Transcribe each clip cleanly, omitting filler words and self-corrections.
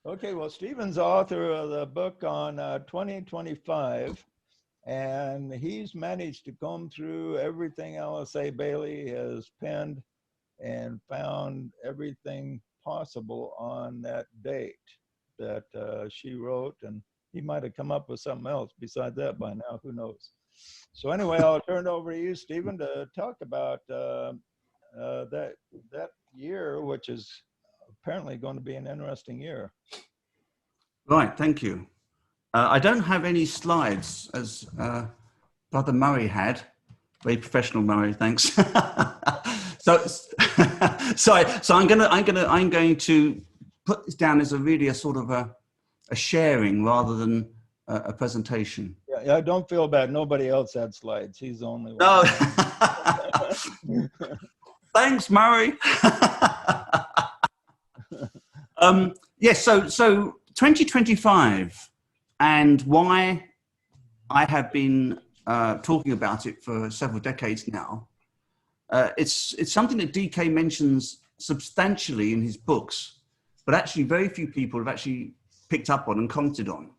Okay, well, Stephen's author of the book on 2025, and he's managed to comb through everything LSA Bailey has penned and found everything possible on that date that she wrote, and he might have come up with something else besides that by now, who knows. So anyway, I'll turn it over to you, Stephen, to talk about that year, which is apparently going to be an interesting year. Right, thank you. I don't have any slides, as Brother Murray had. Very professional, Murray. Thanks. so I'm going to put this down as a sort of a sharing rather than a presentation. Yeah, don't feel bad. Nobody else had slides. He's the only one. No. Thanks, Murray. Yes. So 2025, and why I have been talking about it for several decades now. It's something that DK mentions substantially in his books, but actually very few people have actually picked up on and commented on.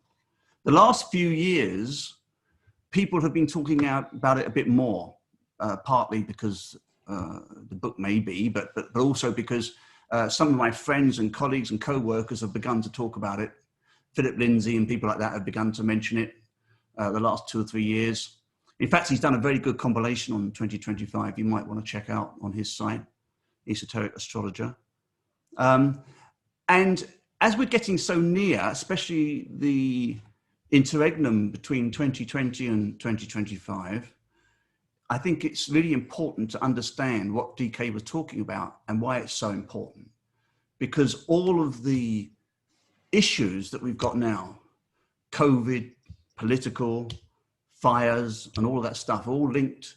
The last few years, people have been talking about it a bit more, partly because the book may be, but also because some of my friends and colleagues and co-workers have begun to talk about it. Philip Lindsay and people like that have begun to mention it the last 2 or 3 years. In fact, he's done a very good compilation on 2025. You might want to check out on his site, Esoteric Astrologer. And as we're getting so near, especially the interregnum between 2020 and 2025, I think it's really important to understand what DK was talking about and why it's so important. Because all of the issues that we've got now, COVID, political, fires, and all of that stuff, all linked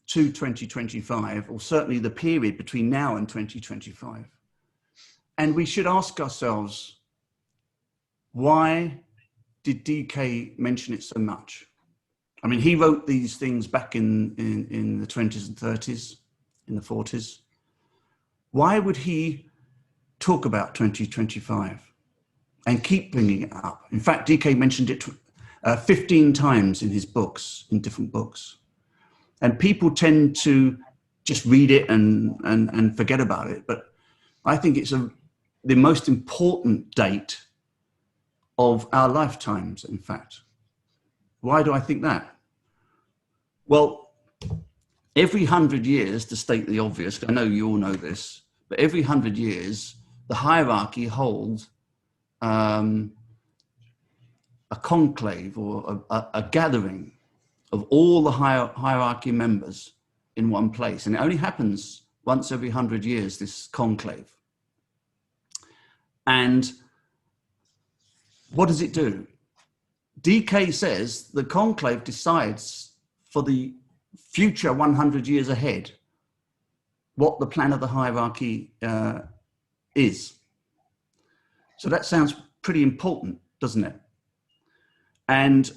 to 2025, or certainly the period between now and 2025. And we should ask ourselves, why did DK mention it so much? I mean, he wrote these things back in the 20s and 30s, in the 40s. Why would he talk about 2025 and keep bringing it up? In fact, DK mentioned it 15 times in his books, in different books. And people tend to just read it and forget about it. But I think it's the most important date of our lifetimes, in fact. Why do I think that? Well, every 100 years, to state the obvious, I know you all know this, but every 100 years, the hierarchy holds a conclave or a gathering of all the hierarchy members in one place. And it only happens once every 100 years, this conclave. And what does it do? DK says the conclave decides for the future 100 years ahead what the plan of the hierarchy is. So that sounds pretty important, doesn't it? And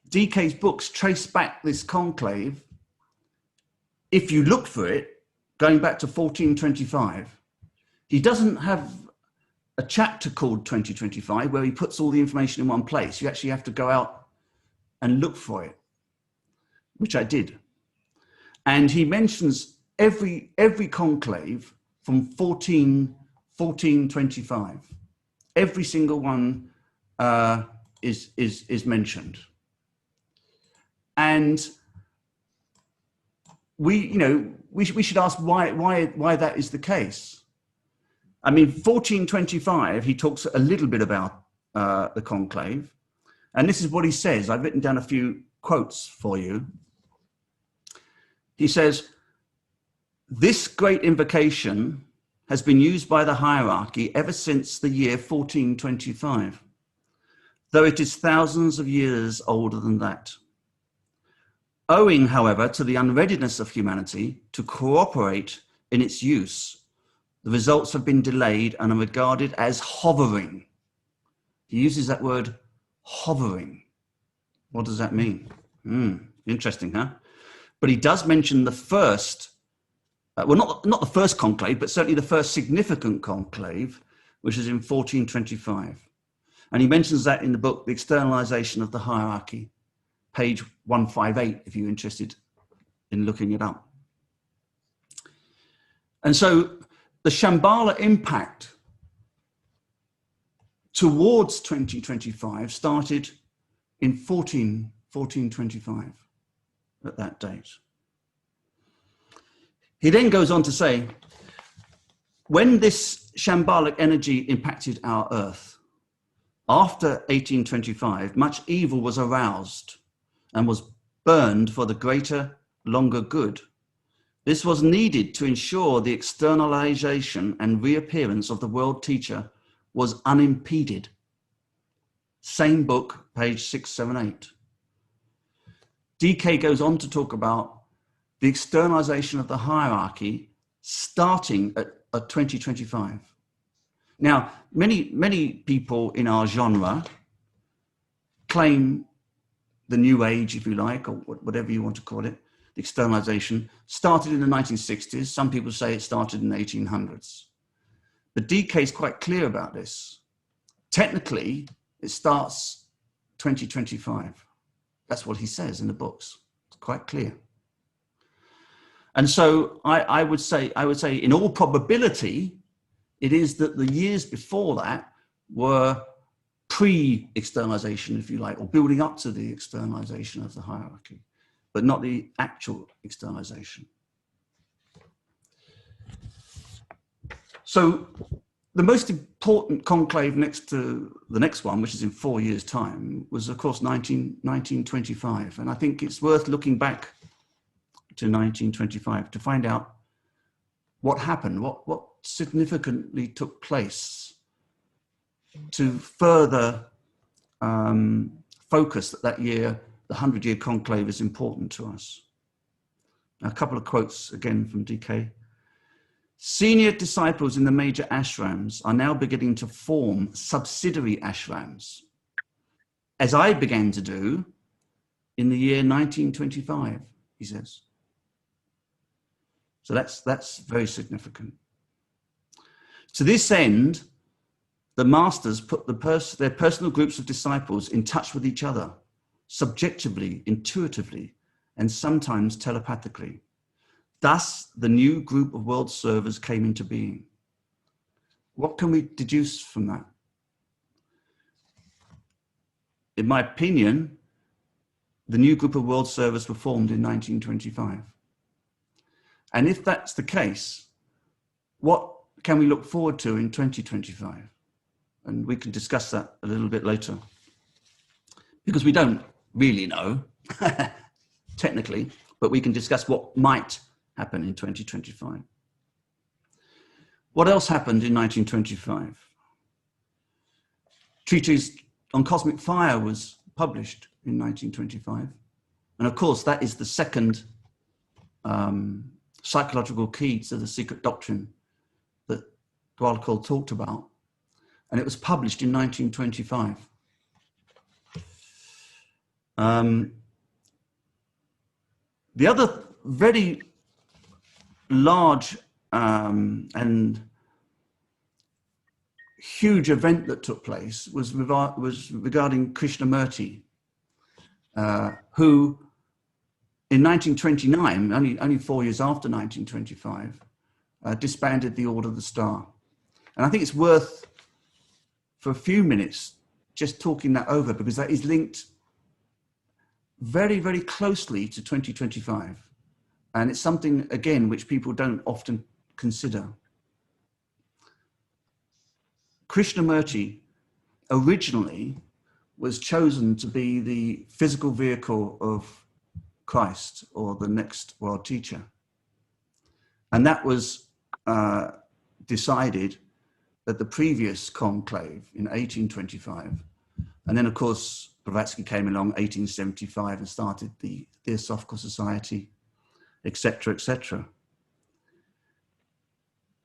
DK's books trace back this conclave, if you look for it, going back to 1425. He doesn't have a chapter called 2025 where he puts all the information in one place. You actually have to go out and look for it, which I did. And he mentions every conclave from 1425. Every single one is mentioned. And we should ask why that is the case. I mean, 1425, he talks a little bit about the conclave. And this is what he says. I've written down a few quotes for you. He says, "This great invocation has been used by the hierarchy ever since the year 1425, though it is thousands of years older than that. Owing, however, to the unreadiness of humanity to cooperate in its use, the results have been delayed and are regarded as hovering." He uses that word, hovering. What does that mean? Interesting, huh? But he does mention the first, well, not the first conclave, but certainly the first significant conclave, which is in 1425. And he mentions that in the book, The Externalization of the Hierarchy, page 158, if you're interested in looking it up. And so the Shambhala impact towards 2025 started in 1425 at that date. He then goes on to say, when this Shambhalic energy impacted our earth, after 1825, much evil was aroused and was burned for the greater, longer good. This was needed to ensure the externalization and reappearance of the world teacher was unimpeded. Same book, page 678. DK goes on to talk about the externalization of the hierarchy starting at 2025. Now, many people in our genre claim the New Age, if you like, or whatever you want to call it, the externalization, started in the 1960s. Some people say it started in the 1800s. But DK is quite clear about this. Technically, it starts 2025. That's what he says in the books. It's quite clear. And so I would say in all probability, it is that the years before that were pre-externalization, if you like, or building up to the externalization of the hierarchy, but not the actual externalization. So the most important conclave next to the next one, which is in 4 years' time, was, of course, 1925. And I think it's worth looking back to 1925 to find out what happened, what significantly took place to further focus that year, the 100-year conclave is important to us. A couple of quotes again from DK. Senior disciples in the major ashrams are now beginning to form subsidiary ashrams, as I began to do in the year 1925, he says. So that's very significant. To this end, the masters put their personal groups of disciples in touch with each other, subjectively, intuitively, and sometimes telepathically. Thus, the new group of world servers came into being. What can we deduce from that? In my opinion, the new group of world servers were formed in 1925. And if that's the case, what can we look forward to in 2025? And we can discuss that a little bit later. Because we don't really know, technically, but we can discuss what might happen in 2025. What else happened in 1925? Treatise on Cosmic Fire was published in 1925. And of course, that is the second psychological key to the secret doctrine that Dwalkol talked about. And it was published in 1925. The other very large and huge event that took place was regarding Krishnamurti, who in 1929, only 4 years after 1925, disbanded the Order of the Star. And I think it's worth, for a few minutes, just talking that over, because that is linked very, very closely to 2025. And it's something, again, which people don't often consider. Krishnamurti originally was chosen to be the physical vehicle of Christ, or the next world teacher. And that was decided at the previous conclave in 1825. And then, of course, Blavatsky came along 1875 and started the Theosophical Society, etc., etc.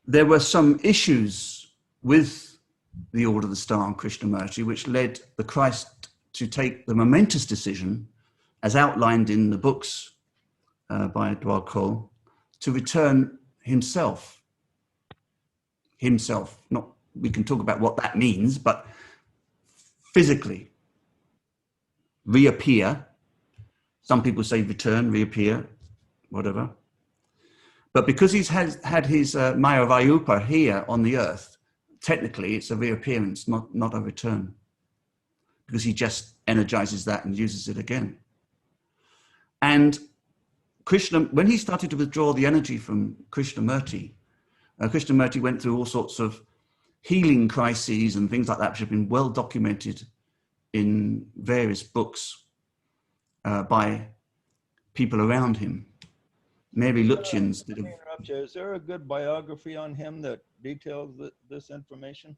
There were some issues with the Order of the Star and Krishnamurti, which led the Christ to take the momentous decision, as outlined in the books by Dwalkol, to return himself, not we can talk about what that means, but physically reappear. Some people say return, reappear, whatever. But because he's had his Maya Vayupa here on the earth, technically it's a reappearance, not a return, because he just energizes that and uses it again. And Krishna, when he started to withdraw the energy from Krishnamurti, Krishnamurti went through all sorts of healing crises and things like that, which have been well documented in various books by people around him. Mary Lutyens did Is there a good biography on him that details this information?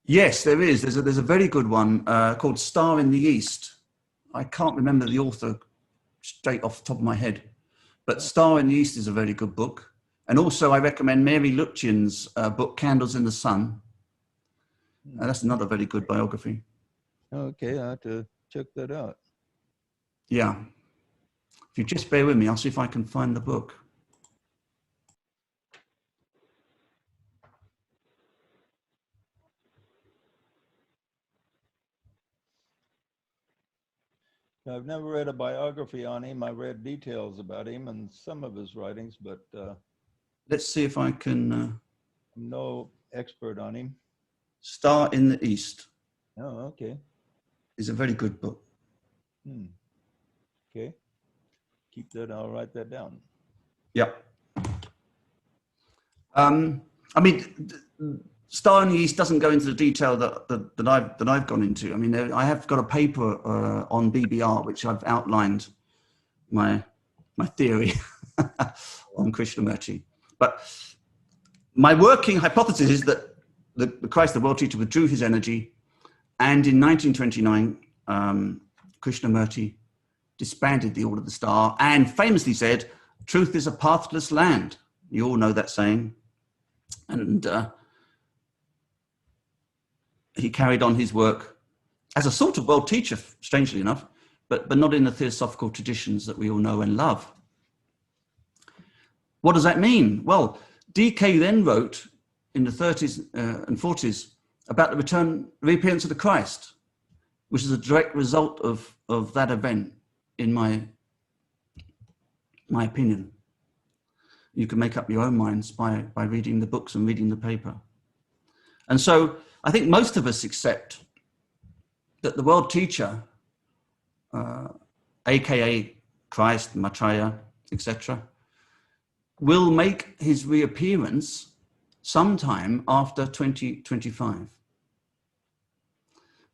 Yes, there is. There's a very good one called Star in the East. I can't remember the author straight off the top of my head, but Star in the East is a very good book. And also I recommend Mary Lutyens' book, Candles in the Sun. That's another very good biography. Okay, I have to check that out. Yeah. If you just bear with me, I'll see if I can find the book. I've never read a biography on him. I read details about him and some of his writings, but let's see if I can. I'm no expert on him. Star in the East. Oh, okay. Is a very good book. Okay. Keep that. I'll write that down. Yep. I mean, Star in the East doesn't go into the detail that I've gone into. I mean, I have got a paper on BBR which I've outlined my theory on Krishnamurti. But my working hypothesis is that the Christ, the world teacher, withdrew his energy, and in 1929, Krishnamurti disbanded the Order of the Star and famously said, "Truth is a pathless land." You all know that saying. And he carried on his work as a sort of world teacher, strangely enough, but not in the theosophical traditions that we all know and love. What does that mean? Well, DK then wrote in the 30s and 40s about the reappearance of the Christ, which is a direct result of that event, in my opinion. You can make up your own minds by reading the books and reading the paper. And so I think most of us accept that the world teacher, aka Christ, Maitreya, etc., will make his reappearance sometime after 2025.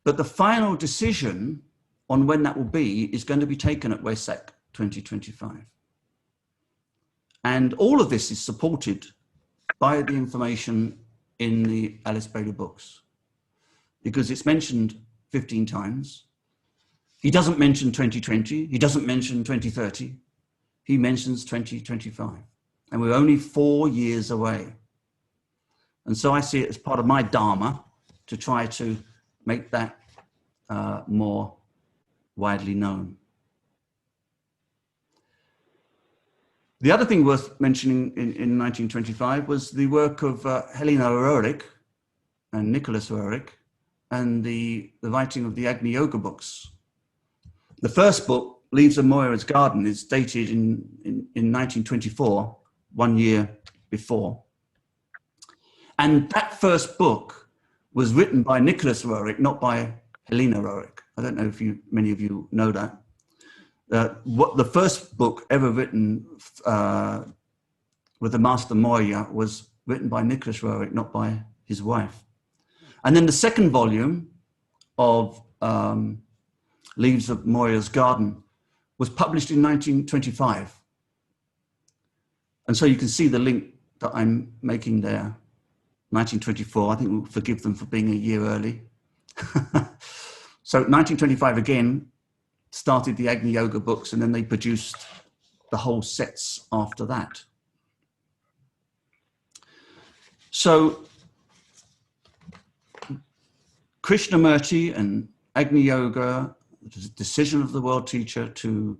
But the final decision on when that will be is going to be taken at Wesak 2025. And all of this is supported by the information in the Alice Bailey books, because it's mentioned 15 times. He doesn't mention 2020. He doesn't mention 2030. He mentions 2025. And we're only 4 years away. And so I see it as part of my dharma to try to make that more widely known. The other thing worth mentioning in 1925 was the work of Helena Roerich and Nicholas Roerich, and the writing of the Agni Yoga books. The first book, Leaves of Moira's Garden, is dated in 1924, 1 year before. And that first book was written by Nicholas Roerich, not by Helena Roerich. I don't know if many of you know that. What the first book ever written with the Master Moria was written by Nicholas Roerich, not by his wife. And then the second volume of Leaves of Moira's Garden was published in 1925. And so you can see the link that I'm making there, 1924. I think we'll forgive them for being a year early. So 1925 again started the Agni Yoga books, and then they produced the whole sets after that. So Krishnamurti and Agni Yoga, the decision of the world teacher to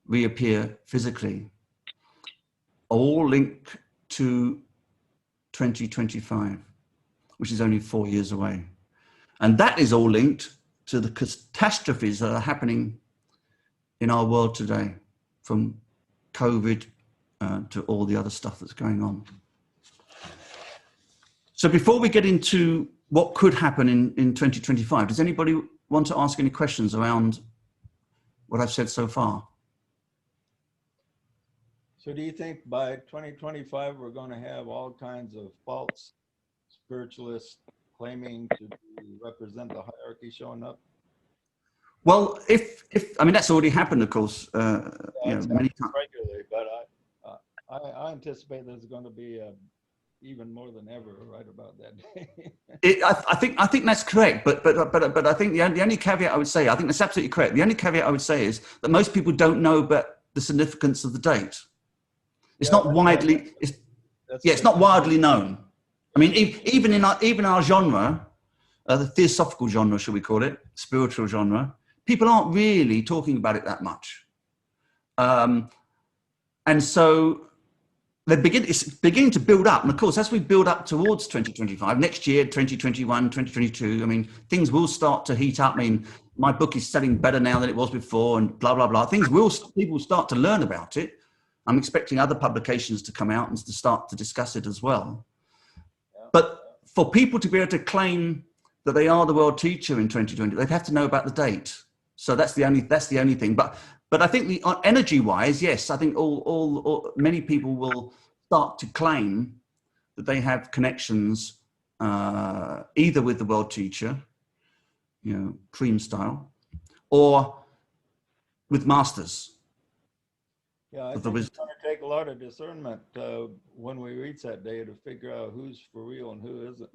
reappear physically, are all linked to 2025. which is only 4 years away. And that is all linked to the catastrophes that are happening in our world today, from COVID to all the other stuff that's going on. So before we get into what could happen in 2025, does anybody want to ask any questions around what I've said so far? So do you think by 2025, we're going to have all kinds of false spiritualists claiming to represent the hierarchy showing up? Well, if I mean, that's already happened, of course, Yeah, you know, many times. regularly, but I anticipate there's going to be even more than ever right about that day. I think that's correct, but I think the only caveat I would say, I think that's absolutely correct. The only caveat I would say is that most people don't know about the significance of the date. It's not widely. It's not widely known. I mean, even in our genre, the theosophical genre, should we call it, spiritual genre, people aren't really talking about it that much, and so it's beginning to build up. And of course, as we build up towards 2025, next year, 2021, 2022, I mean, things will start to heat up. I mean, my book is selling better now than it was before, and blah, blah, blah. People start to learn about it. I'm expecting other publications to come out and to start to discuss it as well. Yeah. But for people to be able to claim that they are the world teacher in 2020, they'd have to know about the date. So that's the only thing. But I think energy-wise, yes, I think many people will start to claim that they have connections either with the world teacher, you know, cream style, or with masters. Yeah, I think it's going to take a lot of discernment when we reach that day to figure out who's for real and who isn't.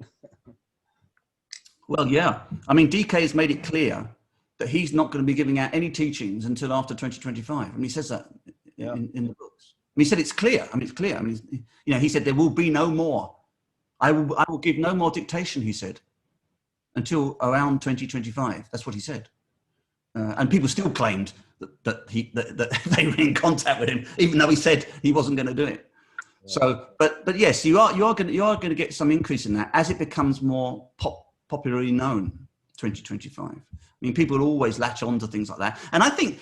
Well, yeah. I mean, DK has made it clear that he's not going to be giving out any teachings until after 2025. I mean, he says that in the books. And he said it's clear. I mean, it's clear. I mean, you know, he said there will be no more. I will give no more dictation, he said, until around 2025. That's what he said. And people still claimed that they were in contact with him, even though he said he wasn't going to do it. Yeah. So, but yes, you are going to get some increase in that as it becomes more popularly known. 2025. I mean, people always latch on to things like that, and I think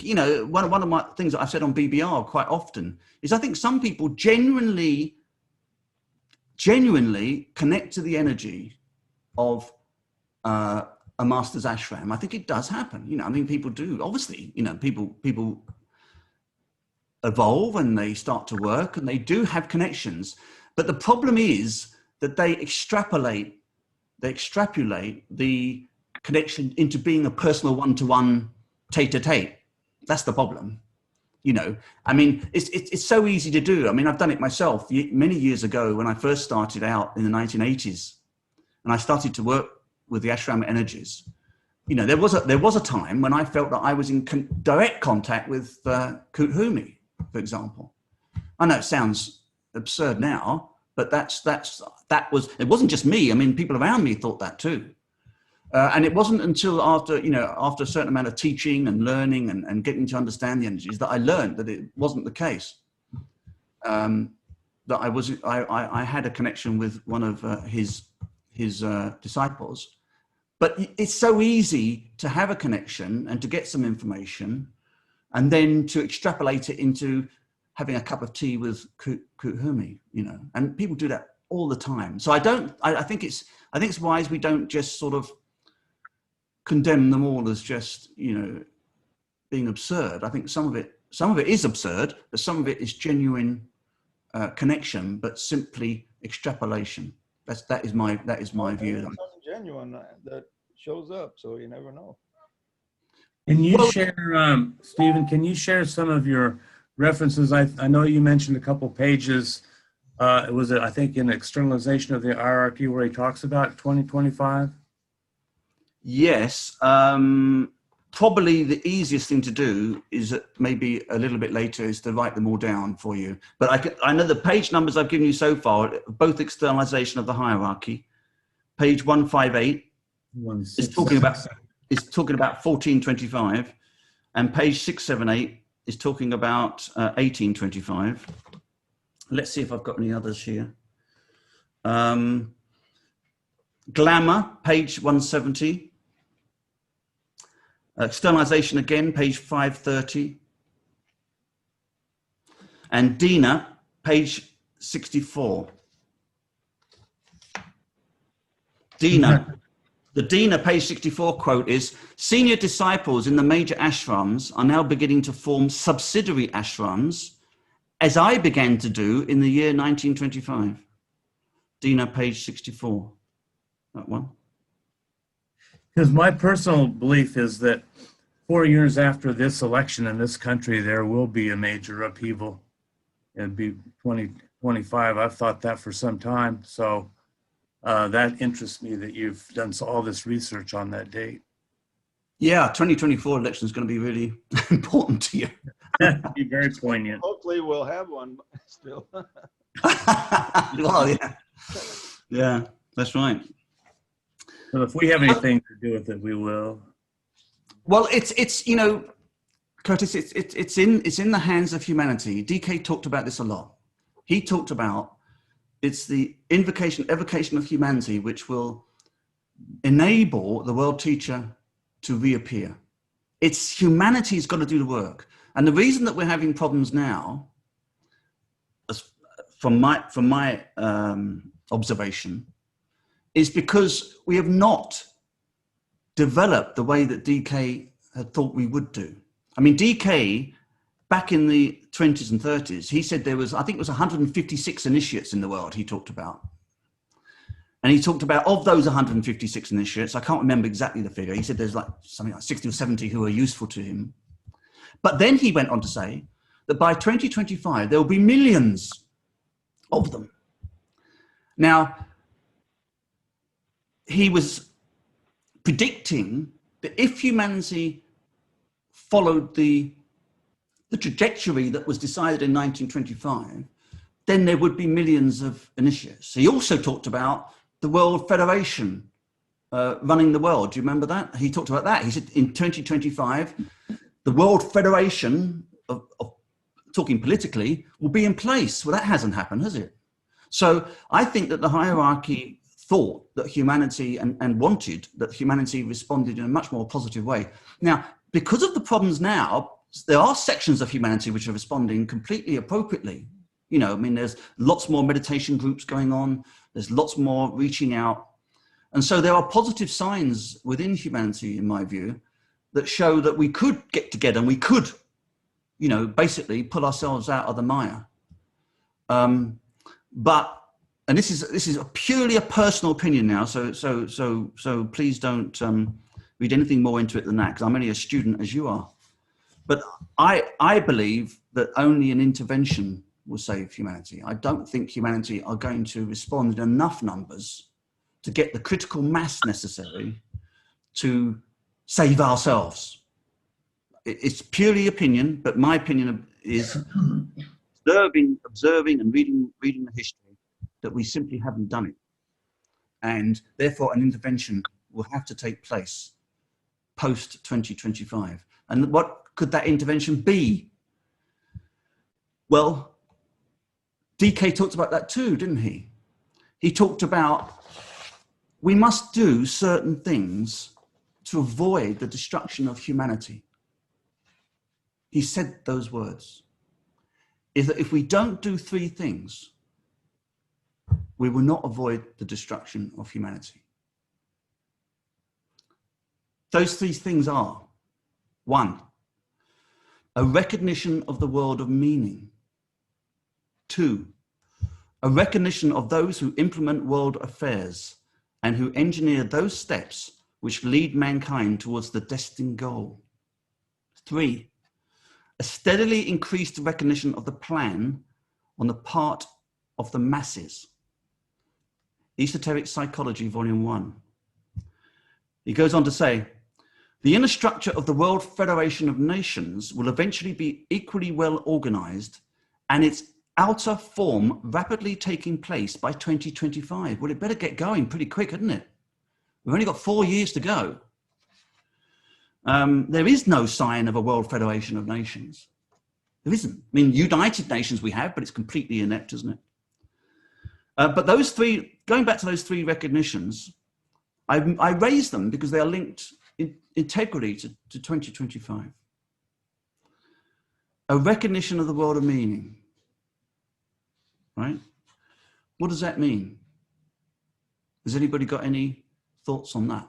you know, one of my things that I've said on BBR quite often is I think some people genuinely connect to the energy of a master's ashram. I think it does happen. You know, I mean, people do. Obviously, you know, people evolve and they start to work and they do have connections. But the problem is that they extrapolate the connection into being a personal one-to-one, tete-a-tete. That's the problem. You know, I mean, it's so easy to do. I mean, I've done it myself many years ago when I first started out in the 1980s, and I started to work with the ashram energies. You know, there was a time when I felt that I was in direct contact with Kuthumi, for example. I know it sounds absurd now, but it wasn't just me. I mean, people around me thought that too. And it wasn't until after a certain amount of teaching and learning and getting to understand the energies that I learned that it wasn't the case. That I had a connection with one of his disciples. But it's so easy to have a connection and to get some information and then to extrapolate it into having a cup of tea with Kuthumi, you know, and people do that all the time. So I think it's wise we don't just sort of condemn them all as just, you know, being absurd. I think some of it is absurd, but some of it is genuine connection, but simply extrapolation. That is my view. Something genuine that shows up, so you never know. Can you share, Stephen? Can you share some of your references? I know you mentioned a couple pages. It was, I think, in Externalization of the Hierarchy where he talks about 2025. Yes, probably the easiest thing to do is maybe a little bit later is to write them all down for you. But I know the page numbers I've given you so far, both Externalization of the Hierarchy, page 158 is talking about 1425, and page 678 is talking about 1825. Let's see if I've got any others here. Glamour, page 170. Externalization again, page 530. And Dina, page 64. Dina, the Dina page 64 quote is, senior disciples in the major ashrams are now beginning to form subsidiary ashrams, as I began to do in the year 1925. Dina, page 64. That one. Because my personal belief is that 4 years after this election in this country, there will be a major upheaval. It'd be 2025. I've thought that for some time. So that interests me that you've done all this research on that date. Yeah, 2024 election is going to be really important to you. It'd be very poignant. Hopefully we'll have one still. Well, yeah. Yeah, that's right. Well, if we have anything to do with it, we will. Well, it's you know, Curtis, it's in the hands of humanity. DK talked about this a lot. He talked about it's the evocation of humanity which will enable the world teacher to reappear. It's humanity's got to do the work. And the reason that we're having problems now, from my observation, is because we have not developed the way that DK had thought we would do. I mean, DK, back in the 20s and 30s, he said there was, I think it was 156 initiates in the world he talked about. And he talked about, of those 156 initiates, I can't remember exactly the figure, he said there's like something like 60 or 70 who are useful to him. But then he went on to say that by 2025, there will be millions of them. Now, he was predicting that if humanity followed the trajectory that was decided in 1925, then there would be millions of initiates. He also talked about the World Federation running the world. Do you remember that? He talked about that. He said in 2025, the World Federation, of talking politically, will be in place. Well, that hasn't happened, has it? So I think that the hierarchy thought that humanity and wanted that humanity responded in a much more positive way. Now, because of the problems now, there are sections of humanity which are responding completely appropriately. You know, I mean, there's lots more meditation groups going on. There's lots more reaching out. And so there are positive signs within humanity, in my view, that show that we could get together and we could, you know, basically pull ourselves out of the mire. But, and this is purely a personal opinion now, so please don't read anything more into it than that, because I'm only a student as you are. But I believe that only an intervention will save humanity. I don't think humanity are going to respond in enough numbers to get the critical mass necessary to save ourselves. It's purely opinion, but my opinion is observing and reading the history that we simply haven't done it. And therefore an intervention will have to take place post 2025. And what could that intervention be? Well, DK talked about that too, didn't he? He talked about we must do certain things to avoid the destruction of humanity. He said those words. Is that if we don't do three things, we will not avoid the destruction of humanity. Those three things are: one, a recognition of the world of meaning. Two, a recognition of those who implement world affairs and who engineer those steps which lead mankind towards the destined goal. Three, a steadily increased recognition of the plan on the part of the masses. Esoteric Psychology, Volume 1. He goes on to say, the inner structure of the World Federation of Nations will eventually be equally well organized and its outer form rapidly taking place by 2025. Well, it better get going pretty quick, hadn't it? We've only got 4 years to go. There is no sign of a World Federation of Nations. There isn't. I mean, United Nations we have, but it's completely inept, isn't it? But those three, going back to those three recognitions, I raise them because they are linked integrally to 2025. A recognition of the world of meaning, right? What does that mean? Has anybody got any thoughts on that?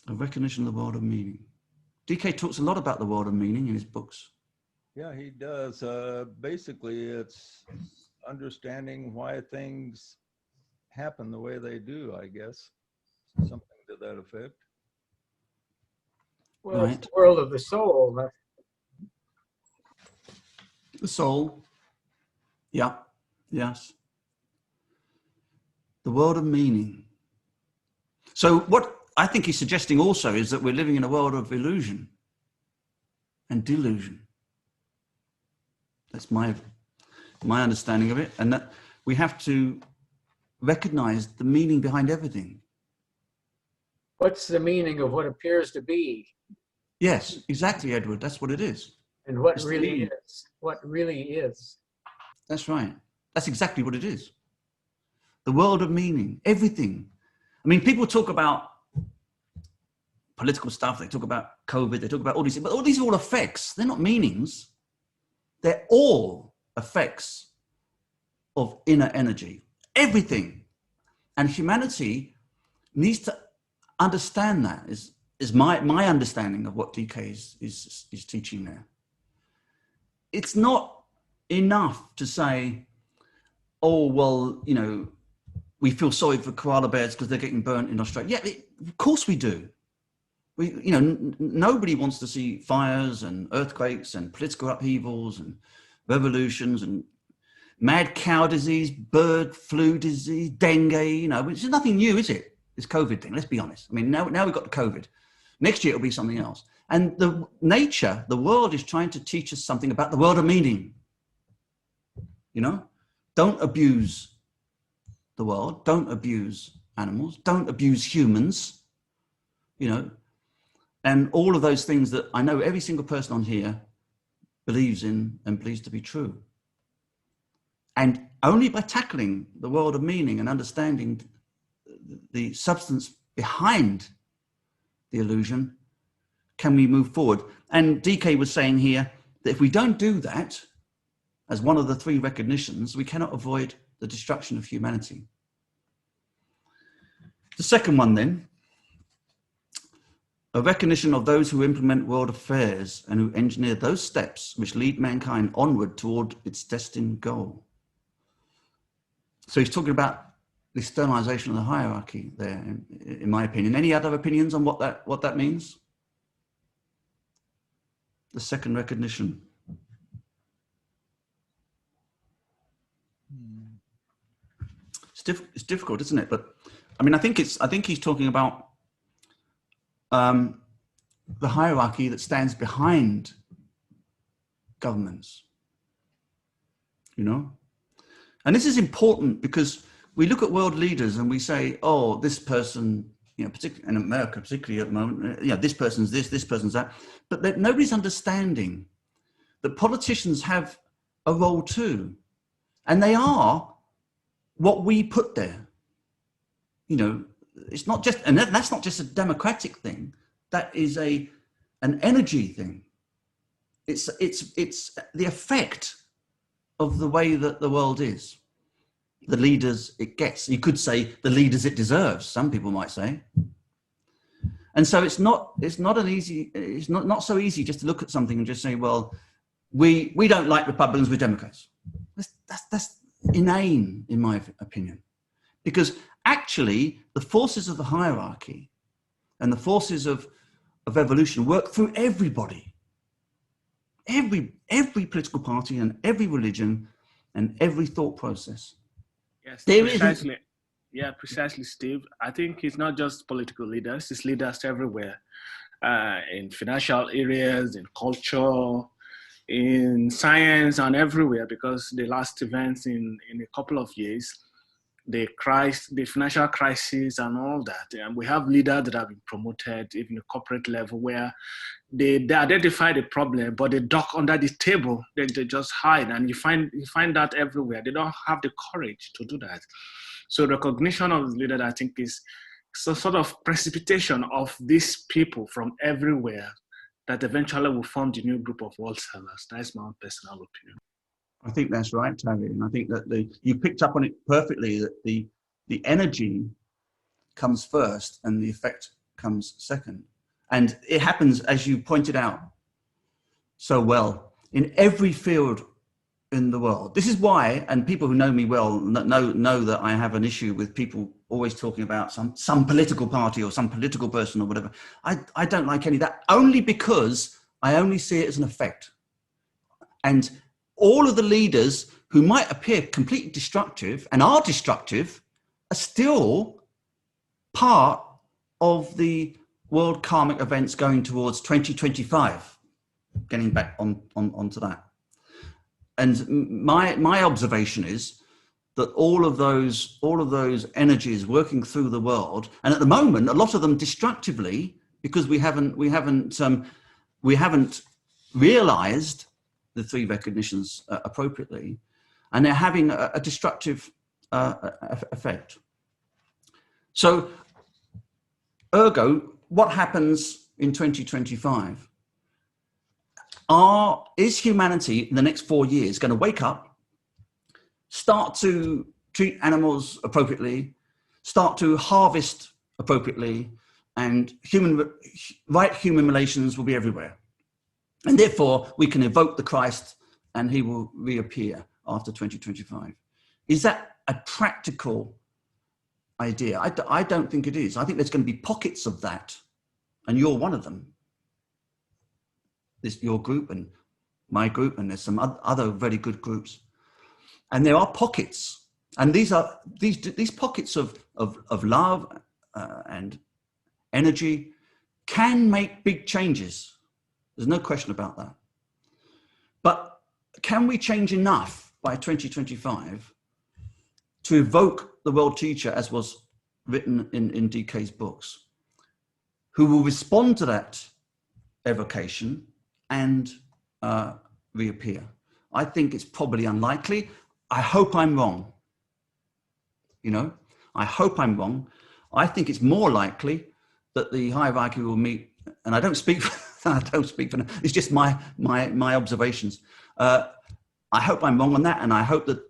A recognition of the world of meaning. DK talks a lot about the world of meaning in his books. Yeah, he does. Basically, it's understanding why things happen the way they do, I guess. Something to that effect. Well, it's the world of the soul. The soul. Yeah. Yes. The world of meaning. So what I think he's suggesting also is that we're living in a world of illusion and delusion. That's my understanding of it. And that we have to recognize the meaning behind everything. What's the meaning of what appears to be? Yes, exactly, Edward. That's what it is. And what It's really is. What really is. That's right. That's exactly what it is. The world of meaning, everything. I mean, people talk about political stuff. They talk about COVID. They talk about all these things. But all these are all effects. They're not meanings. They're all effects of inner energy. Everything. And humanity needs to understand that, is my understanding of what DK is teaching there. It's not enough to say, oh, well, you know, we feel sorry for koala bears because they're getting burnt in Australia. Yeah, of course we do. You know, nobody wants to see fires and earthquakes and political upheavals and revolutions and mad cow disease, bird flu disease, dengue, you know, which is nothing new, is it? This COVID thing, let's be honest. I mean, now we've got the COVID. Next year it'll be something else. And the nature, the world is trying to teach us something about the world of meaning. You know, don't abuse the world, don't abuse animals, don't abuse humans, you know, and all of those things that I know every single person on here believes in and believes to be true. And only by tackling the world of meaning and understanding the substance behind the illusion can we move forward. And DK was saying here that if we don't do that, as one of the three recognitions, we cannot avoid the destruction of humanity. The second one then, a recognition of those who implement world affairs and who engineer those steps which lead mankind onward toward its destined goal. So he's talking about the externalization of the hierarchy there, in my opinion. Any other opinions on what that means? The second recognition. It's difficult, isn't it? But I mean, I think he's talking about the hierarchy that stands behind governments, you know? And this is important because we look at world leaders and we say, oh, this person, you know, particularly in America, particularly at the moment, you know, this person's this person's that. But nobody's understanding that politicians have a role too. And they are what we put there. You know, it's not just, and that's not just a democratic thing. That is an energy thing. It's the effect of the way that the world is. The leaders it gets. You could say the leaders it deserves, some people might say. And so it's not so easy just to look at something and just say, well, we don't like Republicans, we're Democrats. That's inane, in my opinion. Because actually the forces of the hierarchy and the forces of evolution work through everybody. Every political party and every religion and every thought process. Yes, precisely. Yeah, precisely, Steve. I think it's not just political leaders, it's leaders everywhere, in financial areas, in culture, in science, and everywhere, because the last events in a couple of years, the financial crisis and all that. And we have leaders that have been promoted, even at corporate level, where they identify the problem, but they duck under the table. They just hide, and you find that everywhere. They don't have the courage to do that. So recognition of the leader, I think, is some sort of precipitation of these people from everywhere that eventually will form the new group of world servers. That's my own personal opinion. I think that's right, Tavi. And I think that you picked up on it perfectly, that the energy comes first and the effect comes second. And it happens, as you pointed out so well, in every field in the world. This is why, and people who know me well know that I have an issue with people always talking about some political party or some political person or whatever. I don't like any of that, only because I only see it as an effect. And all of the leaders who might appear completely destructive and are destructive are still part of the world karmic events going towards 2025, getting back onto that. And my observation is that all of those energies working through the world, and at the moment, a lot of them destructively, because we haven't realized the three recognitions appropriately, and they're having a destructive effect. So, ergo, what happens in 2025? Is humanity in the next 4 years going to wake up, start to treat animals appropriately, start to harvest appropriately, and human relations will be everywhere? And therefore, we can evoke the Christ and he will reappear after 2025. Is that a practical idea? I don't think it is. I think there's going to be pockets of that, and you're one of them. Your group and my group, and there's some other very good groups. And there are pockets, and these pockets of love and energy can make big changes. There's no question about that. But can we change enough by 2025 to evoke the world teacher, as was written in DK's books, who will respond to that evocation and reappear? I think it's probably unlikely. I hope I'm wrong. I hope I'm wrong. I think it's more likely that the hierarchy will meet, and I don't speak for them. It's just my observations. I hope I'm wrong on that, and I hope but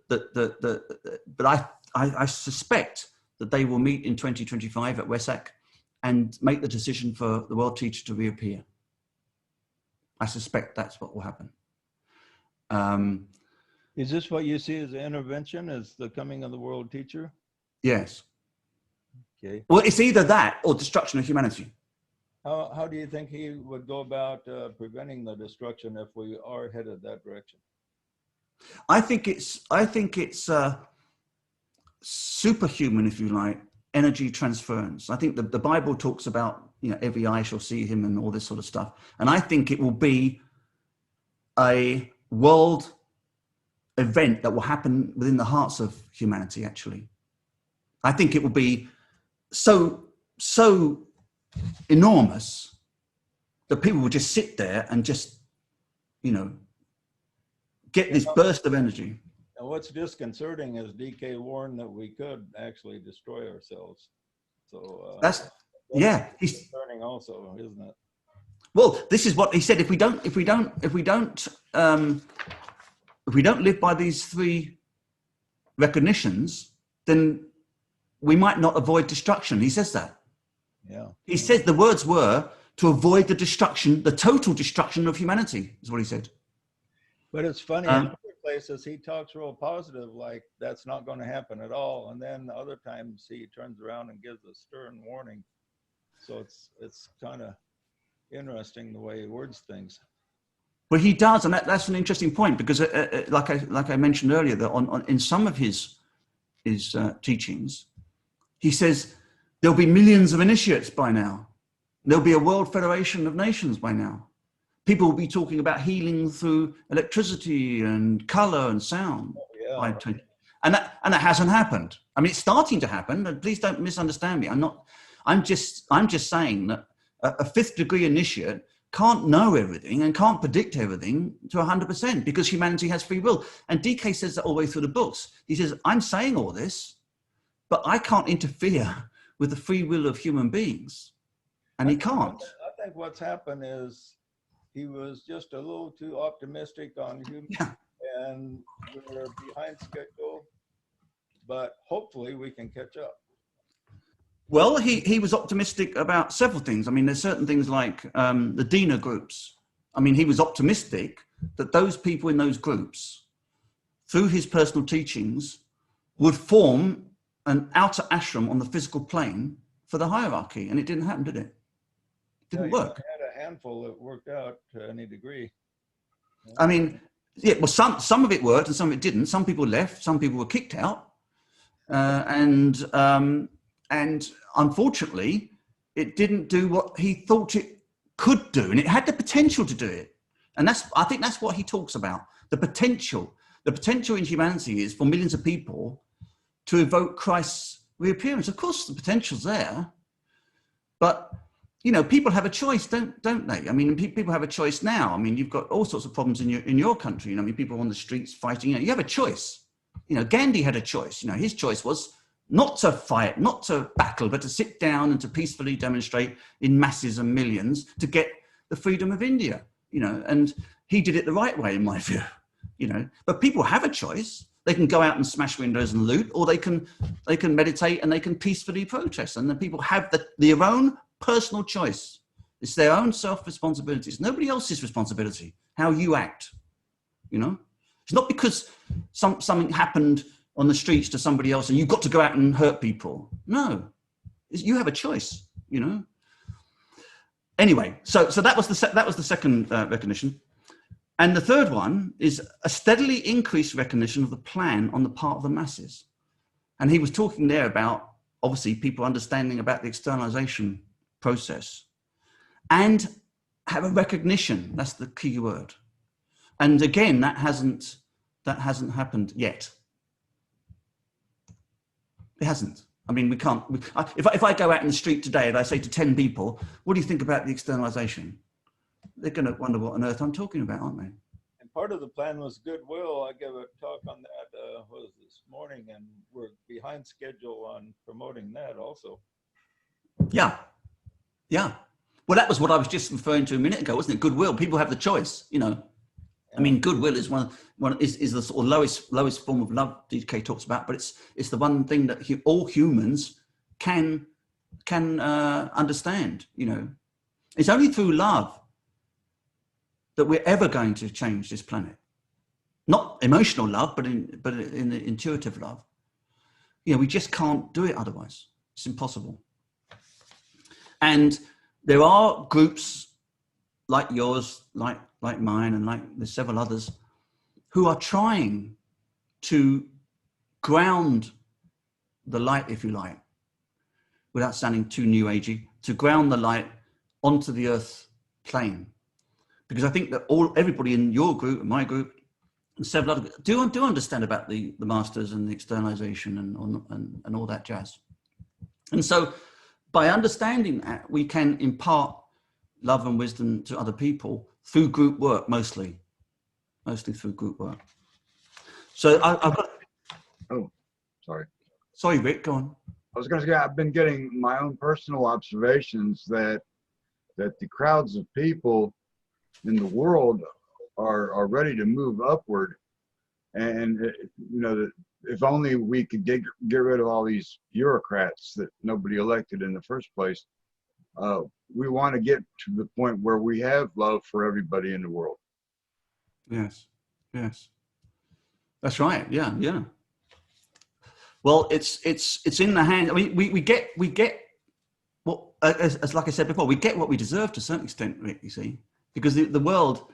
I suspect that they will meet in 2025 at WESAC and make the decision for the world teacher to reappear. I suspect that's what will happen. Is this what you see as an intervention, as the coming of the world teacher? Yes. Okay. Well, it's either that or destruction of humanity. How do you think he would go about preventing the destruction if we are headed that direction? I think it's superhuman, if you like, energy transference. I think the Bible talks about, every eye shall see him and all this sort of stuff. And I think it will be a world event that will happen within the hearts of humanity, actually. I think it will be so enormous that people will just sit there and just, get this burst of energy. And what's disconcerting is DK warned that we could actually destroy ourselves. So that's concerning also, isn't it? Well, this is what he said. If we don't live by these three recognitions, then we might not avoid destruction. He says that. Yeah. He said the words were to avoid the total destruction of humanity, is what he said. But it's funny, in other places he talks real positive, like that's not going to happen at all. And then other times he turns around and gives a stern warning. So it's kind of interesting the way he words things. Well, he does, and that's an interesting point, because like I mentioned earlier, that in some of his teachings, he says there'll be millions of initiates by now. There'll be a World Federation of Nations by now. People will be talking about healing through electricity and color and sound. Yeah. By 20. And that hasn't happened. I mean, it's starting to happen. And please don't misunderstand me. I'm just saying that a fifth degree initiate can't know everything and can't predict everything to 100%, because humanity has free will. And DK says that all the way through the books. He says, I'm saying all this, but I can't interfere with the free will of human beings. And he can't. I think what's happened is he was just a little too optimistic on human, and we're behind schedule, but hopefully we can catch up. Well, he was optimistic about several things. I mean, there's certain things like the Dina groups. I mean, he was optimistic that those people in those groups, through his personal teachings, would form an outer ashram on the physical plane for the hierarchy. And it didn't happen, did it? It didn't work. Had a handful that worked out to any degree. I mean, yeah, well, some of it worked and some of it didn't. Some people left, some people were kicked out. And unfortunately, it didn't do what he thought it could do. And it had the potential to do it. And I think that's what he talks about. The potential in humanity is for millions of people to evoke Christ's reappearance. Of course, the potential's there, but you know, people have a choice, don't they? I mean, people have a choice now. I mean, you've got all sorts of problems in your country. You know, I mean, people on the streets fighting. You know, you have a choice. You know, Gandhi had a choice. You know, his choice was not to fight, not to battle, but to sit down and to peacefully demonstrate in masses and millions to get the freedom of India. You know, and he did it the right way, in my view. You know, but people have a choice. They can go out and smash windows and loot, or they can meditate and they can peacefully protest. And then people have their own personal choice. It's their own self-responsibility. It's nobody else's responsibility how you act. You know, it's not because something happened on the streets to somebody else and you've got to go out and hurt people. No, you have a choice. You know. Anyway, so that was the second recognition. And the third one is a steadily increased recognition of the plan on the part of the masses. And he was talking there about, obviously, people understanding about the externalization process and have a recognition. That's the key word. And again, that hasn't happened yet. It hasn't. I mean, if I go out in the street today and I say to 10 people, what do you think about the externalization? They're going to wonder what on earth I'm talking about, aren't they? And part of the plan was goodwill. I gave a talk on that this morning, and we're behind schedule on promoting that also. Yeah. Well, that was what I was just referring to a minute ago, wasn't it? Goodwill. People have the choice, you know. I mean, goodwill is is the sort of lowest form of love DK talks about, but it's the one thing that all humans can understand. You know, it's only through love that we're ever going to change this planet. Not emotional love, but in the intuitive love. You know, we just can't do it otherwise. It's impossible. And there are groups like yours, like mine, and like there's several others who are trying to ground the light, if you like, without sounding too new agey, to ground the light onto the earth plane. Because I think that everybody in your group, and my group, and several other do understand about the masters and the externalization and all that jazz. And so by understanding that, we can impart love and wisdom to other people through group work, mostly through group work. So I've got... Oh, sorry. Sorry, Rick, go on. I was going to say, I've been getting my own personal observations that the crowds of people in the world are ready to move upward. And, you know, that if only we could get rid of all these bureaucrats that nobody elected in the first place, we want to get to the point where we have love for everybody in the world. Yes. That's right. Yeah. Well, it's in the hand. I mean, we get what, as like I said before, we get what we deserve to a certain extent, Rick, you see, because the world,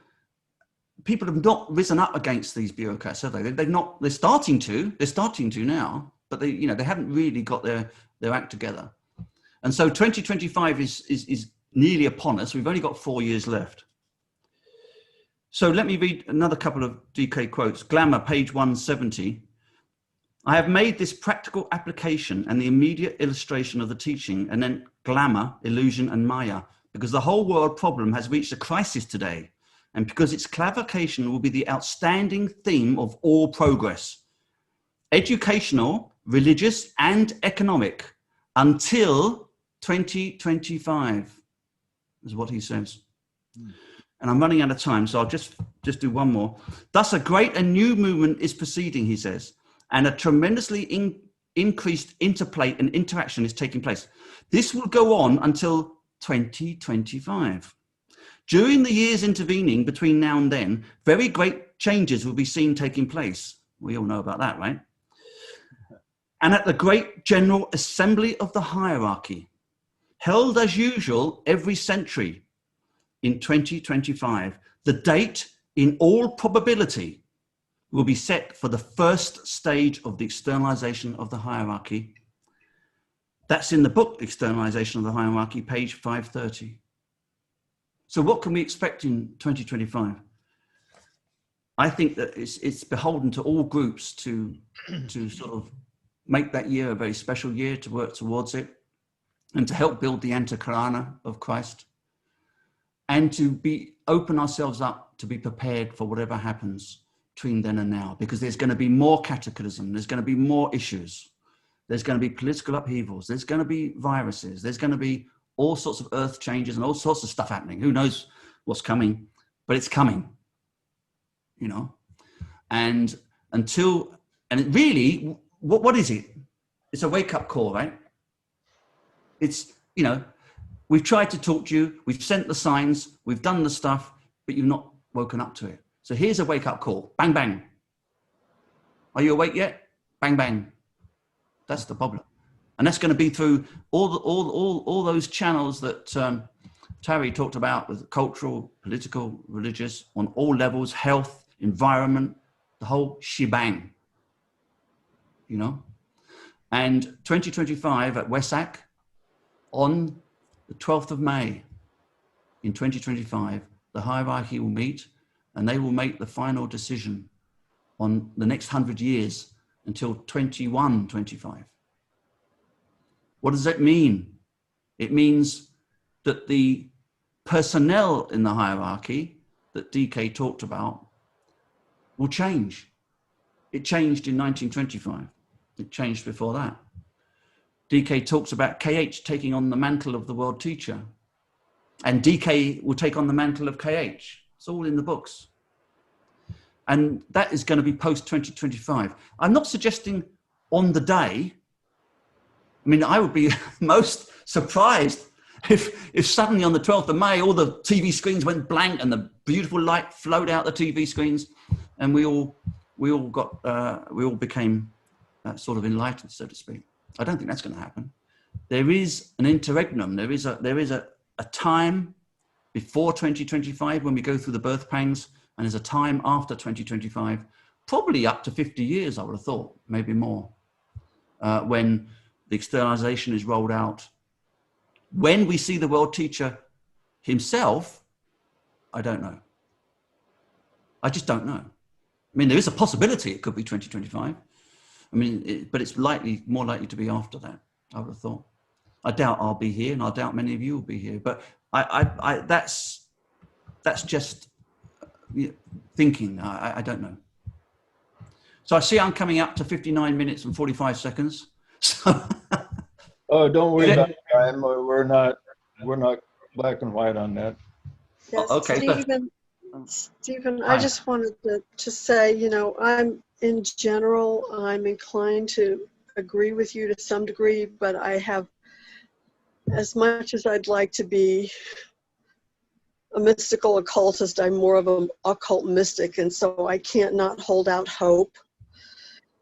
people have not risen up against these bureaucrats, have they? They've not. They're starting to now, but they haven't really got their act together. And so 2025 is nearly upon us. We've only got 4 years left. So let me read another couple of DK quotes. Glamour, page 170. I have made this practical application and the immediate illustration of the teaching, and then glamour, illusion, and Maya, because the whole world problem has reached a crisis today, and because its clarification will be the outstanding theme of all progress. Educational religious and economic, until 2025, is what he says. And I'm running out of time, so I'll just do one more. Thus, a great and new movement is proceeding, he says, and a tremendously increased interplay and interaction is taking place. This will go on until 2025. During the years intervening between now and then, very great changes will be seen taking place. We all know about that, right? And at the great General Assembly of the Hierarchy, held as usual every century in 2025, the date, in all probability, will be set for the first stage of the externalization of the hierarchy. That's in the book, Externalization of the Hierarchy, page 530. So what can we expect in 2025? I think that it's beholden to all groups to sort of make that year a very special year, to work towards it, and to help build the Antakarana of Christ, and to open ourselves up to be prepared for whatever happens between then and now, because there's going to be more cataclysm, there's going to be more issues, there's going to be political upheavals, there's going to be viruses, there's going to be all sorts of earth changes and all sorts of stuff happening. Who knows what's coming, but it's coming, you know. And it really, what is it? It's a wake-up call, right? It's, you know, we've tried to talk to you, we've sent the signs, we've done the stuff, but you've not woken up to it. So here's a wake-up call. Bang, bang. Are you awake yet? Bang, bang. That's the problem. And that's going to be through all those channels that Terry talked about, with cultural, political, religious, on all levels, health, environment, the whole shebang, you know. And 2025 at Wesak, on the 12th of May in 2025, the hierarchy will meet and they will make the final decision on the next 100 years until 2125. What does that mean? It means that the personnel in the hierarchy that DK talked about will change. It changed in 1925. It changed before that. DK talks about KH taking on the mantle of the world teacher, and DK will take on the mantle of KH. It's all in the books. And that is going to be post 2025. I'm not suggesting on the day. I mean, I would be most surprised if suddenly on the 12th of May, all the TV screens went blank and the beautiful light flowed out the TV screens, and we all became sort of enlightened, so to speak. I don't think that's going to happen. There is an interregnum. There is a time before 2025 when we go through the birth pangs, and there's a time after 2025, probably up to 50 years, I would have thought, maybe more, when the externalization is rolled out. When we see the world teacher himself, I don't know. I just don't know. I mean, there is a possibility it could be 2025. I mean, but it's more likely to be after that, I would have thought. I doubt I'll be here, and I doubt many of you will be here. But that's just thinking. I don't know. So I see I'm coming up to 59 minutes and 45 seconds. So oh, don't worry about time. We're not black and white on that. Yes, okay. Stephen, I just wanted to say, you know, in general, I'm inclined to agree with you to some degree, but I have, as much as I'd like to be a mystical occultist, I'm more of an occult mystic, and so I can't not hold out hope.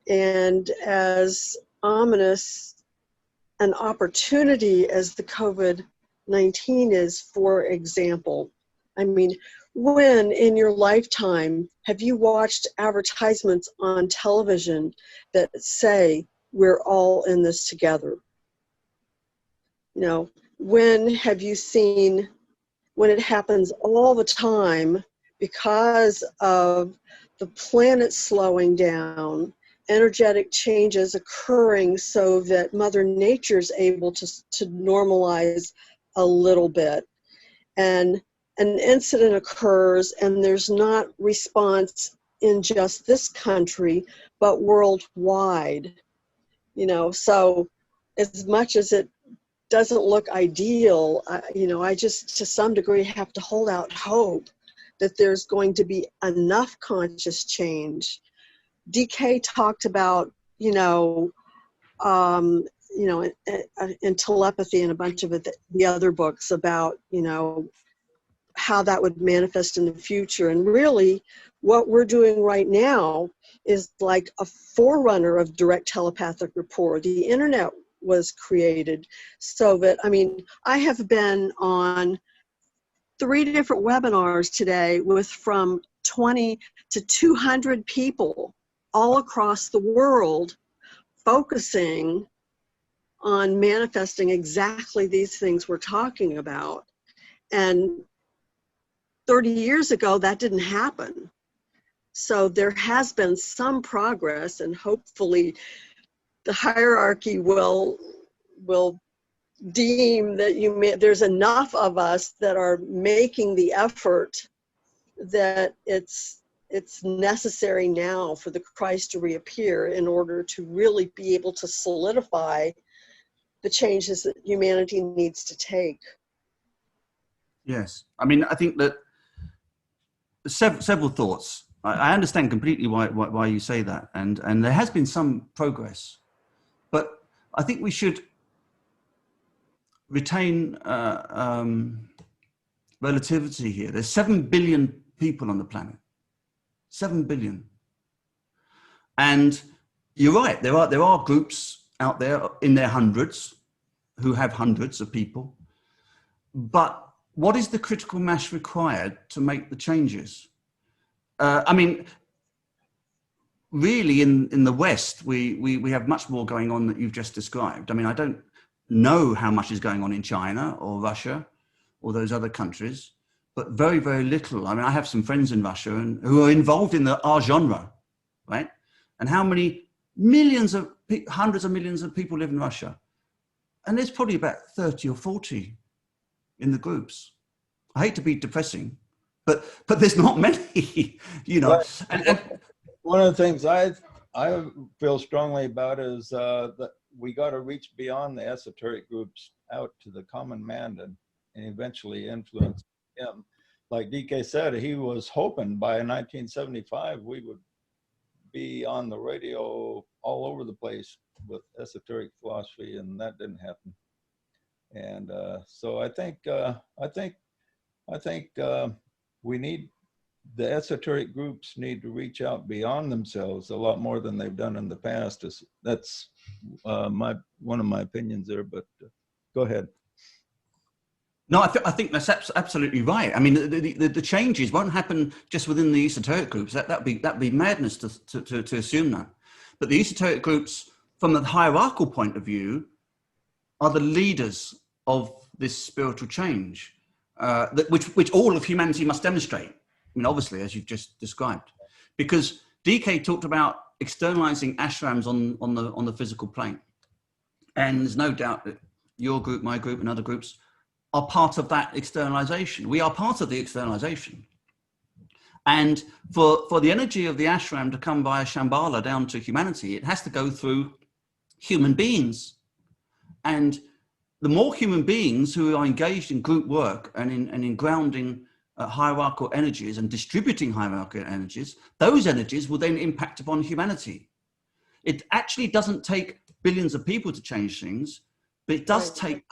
And as ominous an opportunity as the COVID-19 is, for example, I mean, when in your lifetime have you watched advertisements on television that say we're all in this together? You know, when have you seen, when it happens all the time because of the planet slowing down, energetic changes occurring so that Mother Nature's able to normalize a little bit, and an incident occurs and there's not response in just this country, but worldwide. You know, so as much as it doesn't look ideal, you know, I just to some degree have to hold out hope that there's going to be enough conscious change. DK talked about, you know, in telepathy and a bunch of the other books about, you know, how that would manifest in the future. And really, what we're doing right now is like a forerunner of direct telepathic rapport. The internet was created so that, I mean, I have been on 3 different webinars today with from 20 to 200 people all across the world focusing on manifesting exactly these things we're talking about. And 30 years ago, that didn't happen. So there has been some progress, and hopefully the hierarchy will deem that there's enough of us that are making the effort that it's necessary now for the Christ to reappear in order to really be able to solidify the changes that humanity needs to take. Yes. I mean, I think that several thoughts. I understand completely why you say that, and there has been some progress, but I think we should retain relativity here. There's 7 billion people on the planet, 7 billion, and you're right. There are groups out there in their hundreds who have hundreds of people, but what is the critical mass required to make the changes? I mean, really, in the West, we have much more going on that you've just described. I mean, I don't know how much is going on in China or Russia or those other countries, but very, very little. I mean, I have some friends in Russia who are involved in our genre, right? And how many hundreds of millions of people live in Russia? And there's probably about 30 or 40 in the groups. I hate to be depressing, but there's not many, you know. And one of the things I feel strongly about is that we got to reach beyond the esoteric groups out to the common man and eventually influence him. Like DK said, he was hoping by 1975 we would be on the radio all over the place with esoteric philosophy, and that didn't happen. And so I think we need, the esoteric groups need to reach out beyond themselves a lot more than they've done in the past. That's one of my opinions there, but go ahead. No, I think that's absolutely right. I mean, the changes won't happen just within the esoteric groups. That'd be madness to assume that. But the esoteric groups, from the hierarchical point of view, are the leaders of this spiritual change, which all of humanity must demonstrate. I mean, obviously, as you've just described, because DK talked about externalizing ashrams on the physical plane, and there's no doubt that your group, my group, and other groups are part of that externalization. We are part of the externalization. And for the energy of the ashram to come via Shambhala down to humanity, it has to go through human beings. And the more human beings who are engaged in group work and in grounding hierarchical energies and distributing hierarchical energies, those energies will then impact upon humanity. It actually doesn't take billions of people to change things, but it does take...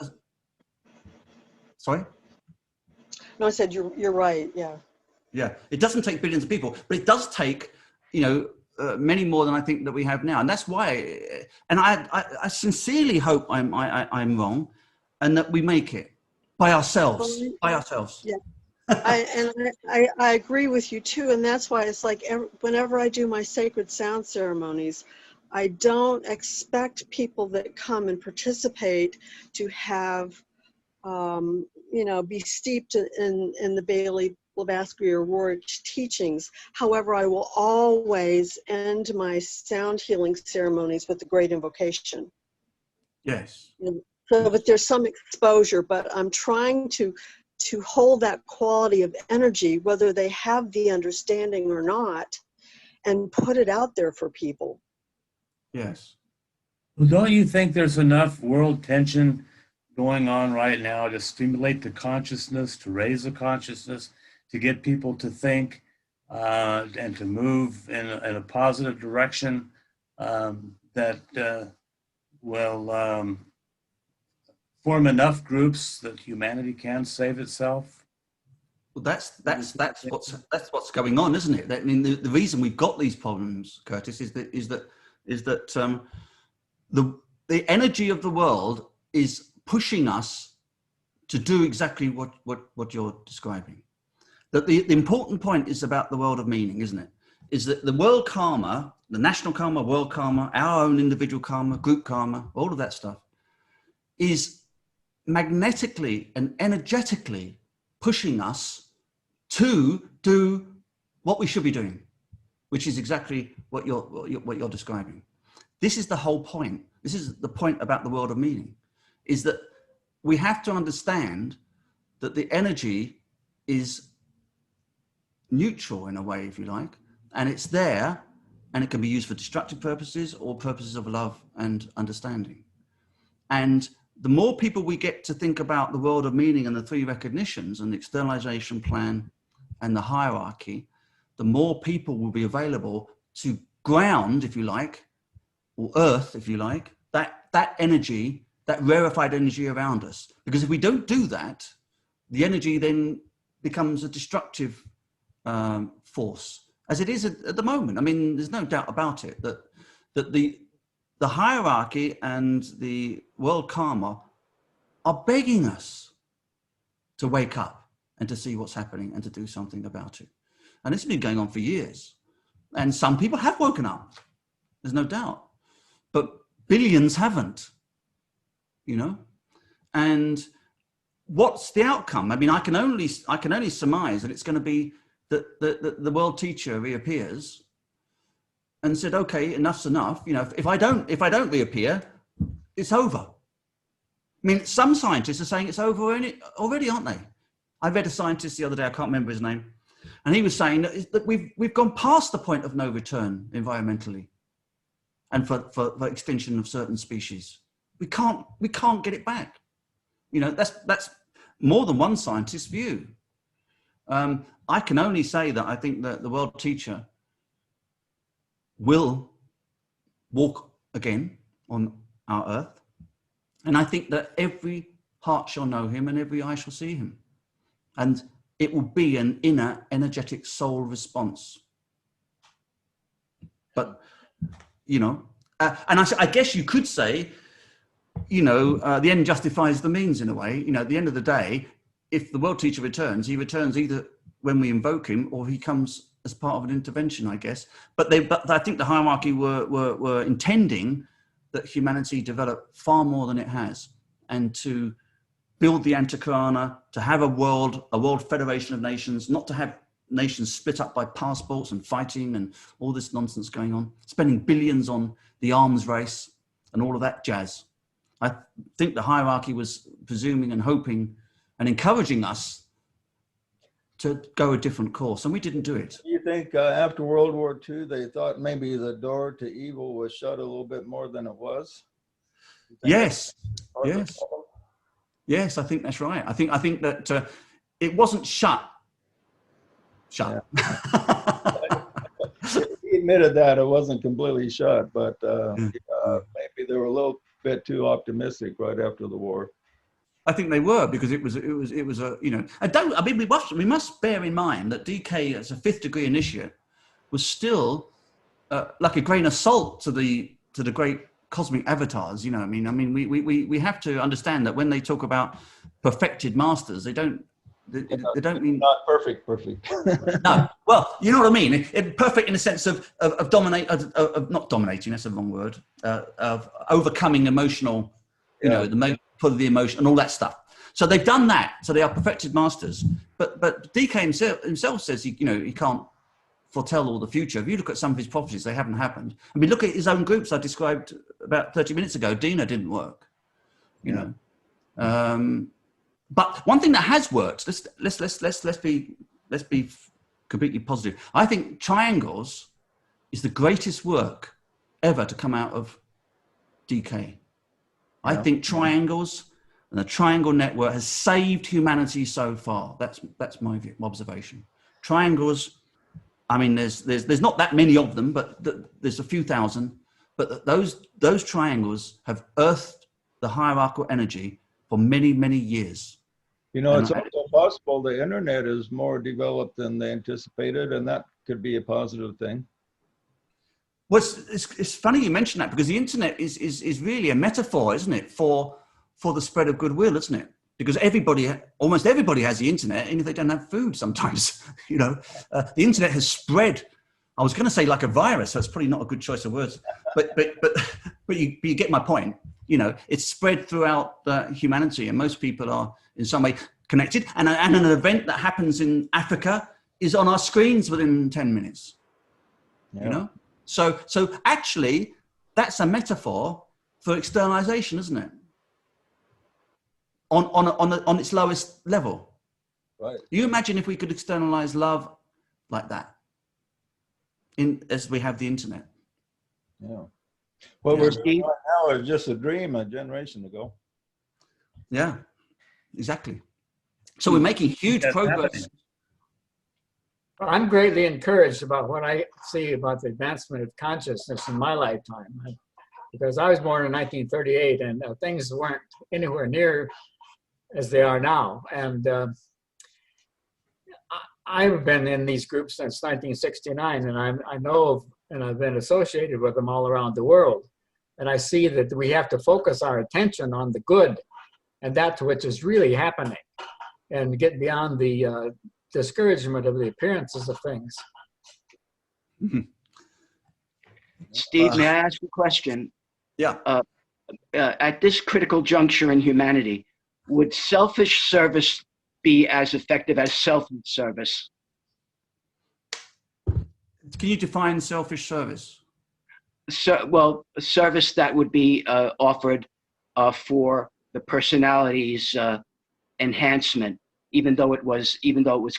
Sorry? No, I said you're right, yeah. Yeah, it doesn't take billions of people, but it does take, you know, many more than I think that we have now. And that's why, and I sincerely hope I'm wrong, and that we make it by ourselves, Yeah. I agree with you too, and that's why it's like whenever I do my sacred sound ceremonies, I don't expect people that come and participate to have, you know, be steeped in the Bailey, Blavatsky, or Rorich teachings. However, I will always end my sound healing ceremonies with the Great Invocation. Yes. So that there's some exposure, but I'm trying to hold that quality of energy, whether they have the understanding or not, and put it out there for people. Yes. Well, don't you think there's enough world tension going on right now to stimulate the consciousness, to raise the consciousness, to get people to think and to move in a positive direction that will form enough groups that humanity can save itself? Well, that's what's going on, isn't it? I mean, the reason we've got these problems, Curtis, is that the energy of the world is pushing us to do exactly what you're describing. That the important point is about the world of meaning, isn't it? Is that the world karma, the national karma, world karma, our own individual karma, group karma, all of that stuff, is magnetically and energetically pushing us to do what we should be doing, which is exactly what you're describing. This is the whole point. This is the point about the world of meaning, is that we have to understand that the energy is neutral in a way, if you like, and it's there, and it can be used for destructive purposes or purposes of love and understanding. And the more people we get to think about the world of meaning and the three recognitions and the externalization plan and the hierarchy, the more people will be available to ground, if you like, or earth, if you like, that energy, that rarefied energy around us. Because if we don't do that, the energy then becomes a destructive force, as it is at the moment. I mean, there's no doubt about it that the hierarchy and the world karma are begging us to wake up and to see what's happening and to do something about it. And it's been going on for years. And some people have woken up, there's no doubt. But billions haven't, you know? And what's the outcome? I mean, I can only surmise that it's going to be that the world teacher reappears and said, okay, enough's enough. You know, if I don't reappear, it's over. I mean, some scientists are saying it's over already, aren't they? I read a scientist the other day, I can't remember his name, and he was saying that we've gone past the point of no return environmentally, and for extinction of certain species. We can't get it back. You know, that's more than one scientist's view. I can only say that I think that the world teacher will walk again on our earth. And I think that every heart shall know him and every eye shall see him. And it will be an inner energetic soul response. But, you know, and I guess you could say, you know, the end justifies the means in a way. You know, at the end of the day, if the world teacher returns, he returns either when we invoke him or he comes as part of an intervention, I guess. But I think the hierarchy were intending that humanity develop far more than it has, and to build the Antakarana, to have a world federation of nations, not to have nations split up by passports and fighting and all this nonsense going on, spending billions on the arms race and all of that jazz. I think the hierarchy was presuming and hoping and encouraging us to go a different course, and we didn't do it. Do you think after World War II, they thought maybe the door to evil was shut a little bit more than it was? Yes, yes. Yes, I think that's right. I think that it wasn't shut. Yeah. He admitted that it wasn't completely shut, but maybe they were a little bit too optimistic right after the war. I think they were, because it was a, you know, we must bear in mind that DK as a 5th degree initiate was still like a grain of salt to the great cosmic avatars. You know, I mean, we have to understand that when they talk about perfected masters, they don't mean not perfect. No, well, you know what I mean. Perfect in the sense of not dominating. That's the wrong word. Of overcoming emotional, you know, the emotion and all that stuff. So they've done that. So they are perfected masters. But DK himself says he can't foretell all the future. If you look at some of his prophecies, they haven't happened. I mean, look at his own groups I described about 30 minutes ago. Dina didn't work. You know. But one thing that has worked, let's be completely positive. I think triangles is the greatest work ever to come out of decay. I think triangles and the triangle network has saved humanity so far. That's my observation. Triangles, I mean, there's not that many of them, but there's a few thousand. But those triangles have earthed the hierarchical energy for many, many years. You know, it's also possible the internet is more developed than they anticipated, and that could be a positive thing. Well, it's funny you mention that, because the internet is really a metaphor, isn't it, for the spread of goodwill, isn't it? Because almost everybody has the internet, and if they don't have food sometimes, you know, the internet has spread. I was going to say like a virus, so it's probably not a good choice of words, but you get my point. You know, it's spread throughout humanity, and most people are in some way connected. And an event that happens in Africa is on our screens within 10 minutes. Yeah. You know, so actually, that's a metaphor for externalization, isn't it? On its lowest level. Right. You imagine if we could externalize love like that, as we have the internet. Yeah. Well, we're seeing right now is just a dream a generation ago. Yeah, exactly. So we're making huge progress. I'm greatly encouraged about what I see about the advancement of consciousness in my lifetime, because I was born in 1938, and things weren't anywhere near as they are now. And I've been in these groups since 1969, and I know of, and I've been associated with them all around the world. And I see that we have to focus our attention on the good and that which is really happening, and get beyond the discouragement of the appearances of things. Steve, may I ask a question? Yeah. At this critical juncture in humanity, would selfish service be as effective as selfless service? Can you define selfish service? So, well, a service that would be offered for the personality's enhancement, even though it was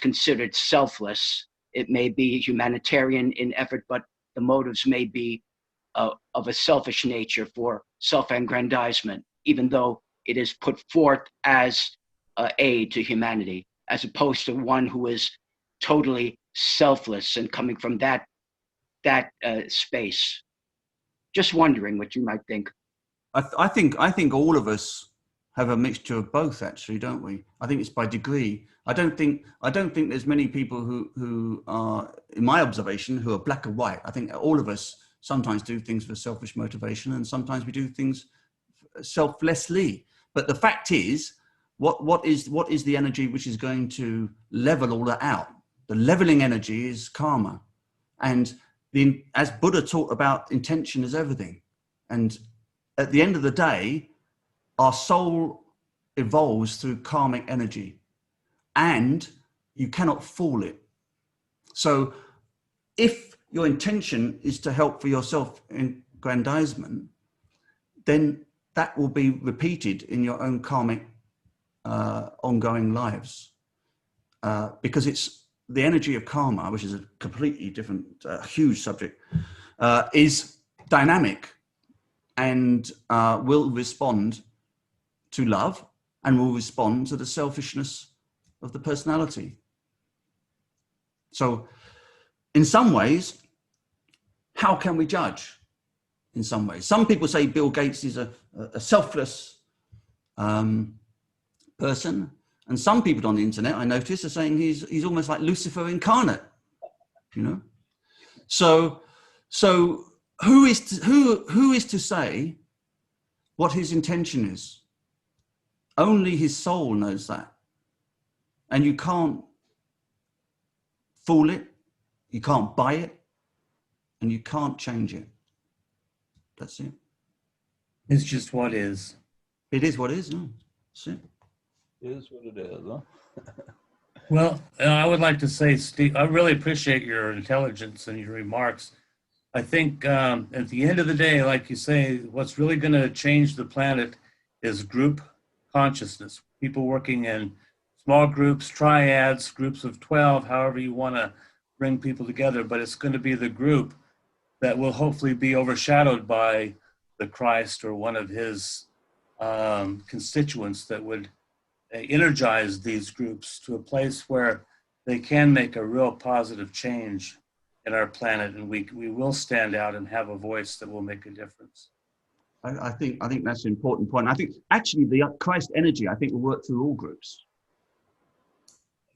considered selfless. It may be humanitarian in effort, but the motives may be of a selfish nature for self-aggrandizement, even though it is put forth as aid to humanity, as opposed to one who is totally selfless and coming from that space. Just wondering what you might think. I think all of us have a mixture of both, actually, don't we? I think it's by degree. I don't think there's many people who are, in my observation, who are black or white. I think all of us sometimes do things for selfish motivation, and sometimes we do things selflessly. But the fact is, what is the energy which is going to level all that out? The leveling energy is karma, and as Buddha taught about, intention is everything. And at the end of the day, our soul evolves through karmic energy, and you cannot fool it. So if your intention is to help for your self-aggrandizement, then that will be repeated in your own karmic ongoing lives, because it's the energy of karma, which is a completely different, huge subject, is dynamic and will respond to love and will respond to the selfishness of the personality. So in some ways, how can we judge? In some ways, some people say Bill Gates is a selfless person, and some people on the internet, I notice, are saying he's almost like Lucifer incarnate. You know, so who is to say what his intention is? Only his soul knows that, and you can't fool it, you can't buy it, and you can't change it. That's it. It's just what is. It is what is. No, that's it. It is what it is, huh? Well, I would like to say, Steve, I really appreciate your intelligence and your remarks. I think at the end of the day, like you say, what's really going to change the planet is group consciousness. People working in small groups, triads, groups of 12, however you want to bring people together. But it's going to be the group that will hopefully be overshadowed by the Christ or one of his constituents that would energize these groups to a place where they can make a real positive change in our planet, and we will stand out and have a voice that will make a difference. I think that's an important point. I think actually the Christ energy, I think, will work through all groups.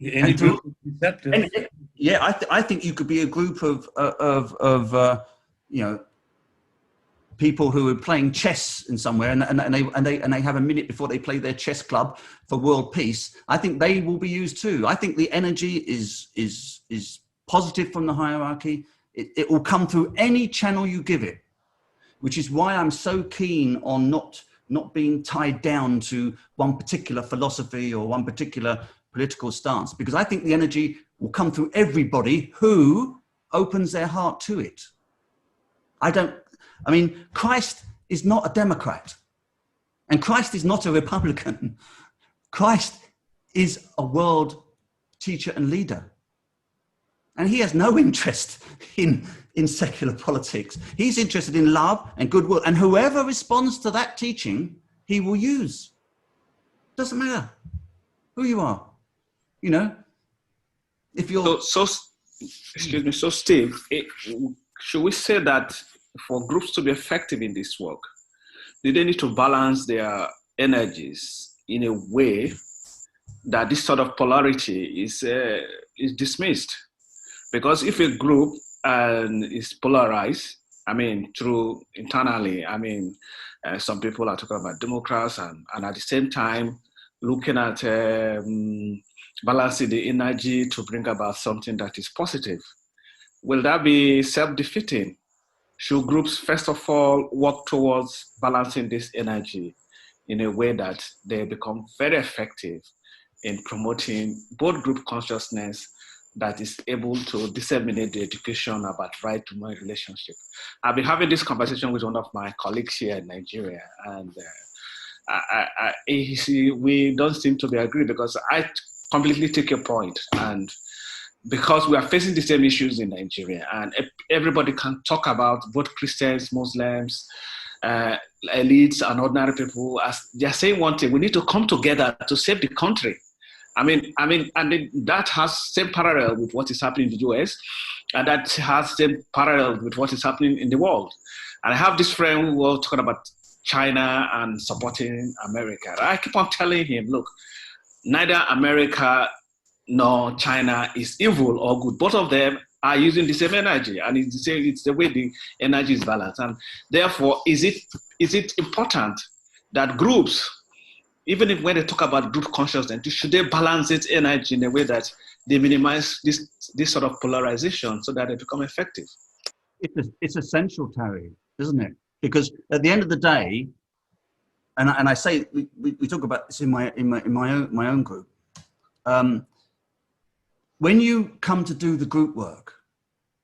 Any group is receptive. Yeah, I think you could be a group of you know, people who are playing chess in somewhere, and they have a minute before they play their chess club for world peace. I think they will be used too. I think the energy is positive from the hierarchy. It will come through any channel you give it, which is why I'm so keen on not being tied down to one particular philosophy or one particular political stance, because I think the energy will come through everybody who opens their heart to it. I mean, Christ is not a Democrat, and Christ is not a Republican. Christ is a world teacher and leader. And he has no interest in secular politics. He's interested in love and goodwill. And whoever responds to that teaching, he will use. Doesn't matter who you are. You know, if you're... Excuse me. So, Steve, should we say that for groups to be effective in this work, do they need to balance their energies in a way that this sort of polarity is dismissed? Because if a group is polarized, I mean, through internally, I mean, some people are talking about Democrats and at the same time looking at balancing the energy to bring about something that is positive. Will that be self-defeating? Should groups, first of all, work towards balancing this energy in a way that they become very effective in promoting both group consciousness that is able to disseminate the education about right to mind relationship? I've been having this conversation with one of my colleagues here in Nigeria, and we don't seem to be agreed, because I completely take your point, and because we are facing the same issues in Nigeria, and everybody can talk about both Christians, Muslims, elites, and ordinary people, as they're saying one thing: we need to come together to save the country. I mean, and that has same parallel with what is happening in the US, and that has same parallel with what is happening in the world. And I have this friend who was talking about China and supporting America. I keep on telling him, look, neither America nor China is evil or good. Both of them are using the same energy, and it's the way the energy is balanced. And therefore, is it important that groups, even if when they talk about group consciousness, should they balance its energy in a way that they minimize this sort of polarization so that they become effective? It's essential, Terry, isn't it? Because at the end of the day, and I say we talk about this in my own group. When you come to do the group work,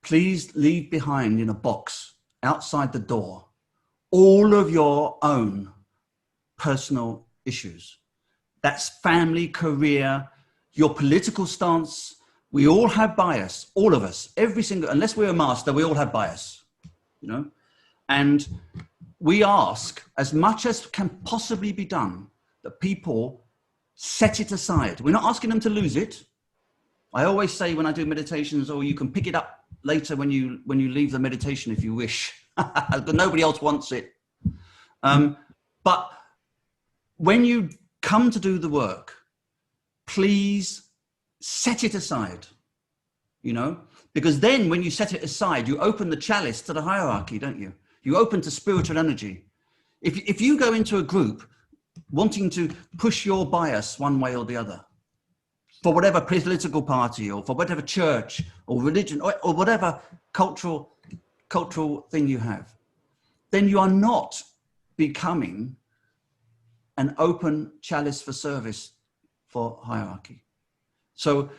please leave behind in a box outside the door all of your own personal issues. That's family, career, your political stance. We all have bias, all of us, every single, unless we're a master, we all have bias, you know? And we ask, as much as can possibly be done, that people set it aside. We're not asking them to lose it. I always say when I do meditations, you can pick it up later when you leave the meditation if you wish, but nobody else wants it. But when you come to do the work, please set it aside, you know, because then when you set it aside, you open the chalice to the hierarchy, don't you? You open to spiritual energy. If you go into a group wanting to push your bias one way or the other, for whatever political party or for whatever church or religion or whatever cultural thing you have, then you are not becoming an open chalice for service for hierarchy. So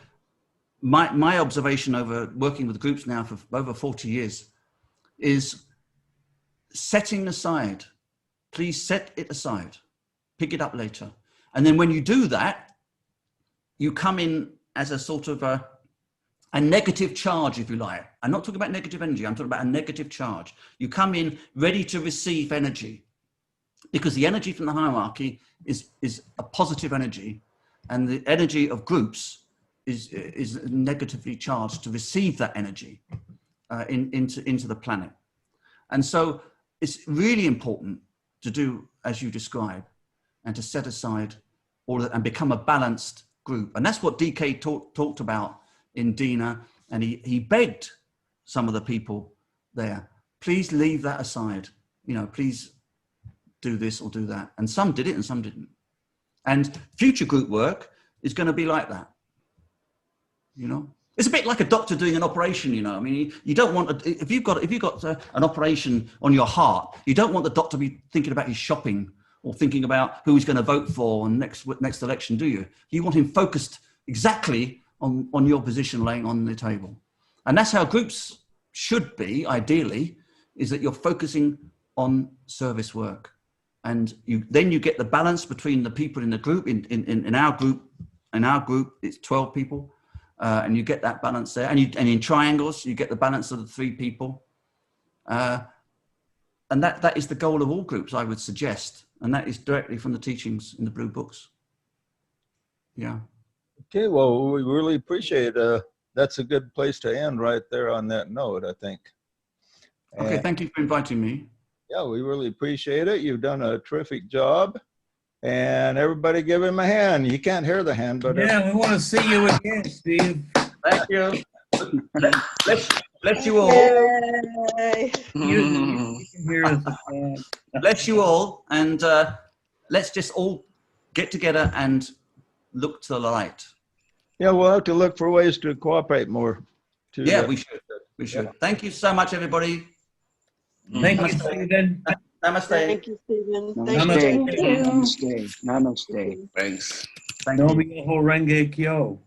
my observation over working with groups now for over 40 years is setting aside, please set it aside, pick it up later. And then when you do that, you come in as a sort of a negative charge, if you like. I'm not talking about negative energy. I'm talking about a negative charge. You come in ready to receive energy, because the energy from the hierarchy is a positive energy, and the energy of groups is negatively charged to receive that energy into the planet. And so it's really important to do as you describe, and to set aside all of that and become a balanced group. And that's what DK talked about in Dina, and he begged some of the people there, please leave that aside, you know, please do this or do that. And some did it and some didn't. And future group work is going to be like that. You know, it's a bit like a doctor doing an operation. You know, I mean, you don't want, if you've got an operation on your heart, you don't want the doctor to be thinking about his shopping or thinking about who he's going to vote for on next election, do you? You want him focused exactly on your position laying on the table. And that's how groups should be, ideally, is that you're focusing on service work. And then you get the balance between the people in the group. In our group, it's 12 people. And you get that balance there. And in triangles, you get the balance of the 3 people. And that is the goal of all groups, I would suggest. And that is directly from the teachings in the Blue Books. Yeah. Okay, well, we really appreciate it. That's a good place to end right there on that note, I think. Okay, thank you for inviting me. Yeah, we really appreciate it. You've done a terrific job. And everybody give him a hand. You can't hear the hand, but... Yeah, we want to see you again, Steve. Thank you. Bless you all. Yay. You can hear us. Bless you all. And let's just all get together and look to the light. Yeah, we'll have to look for ways to cooperate more. Yeah, we should. We should. Yeah. Thank you so much, everybody. Thank you, Stephen. Namaste. Thank you, Stephen. Namaste. Namaste. Namaste. Thanks. Thank you. Nomi Renge Kyo.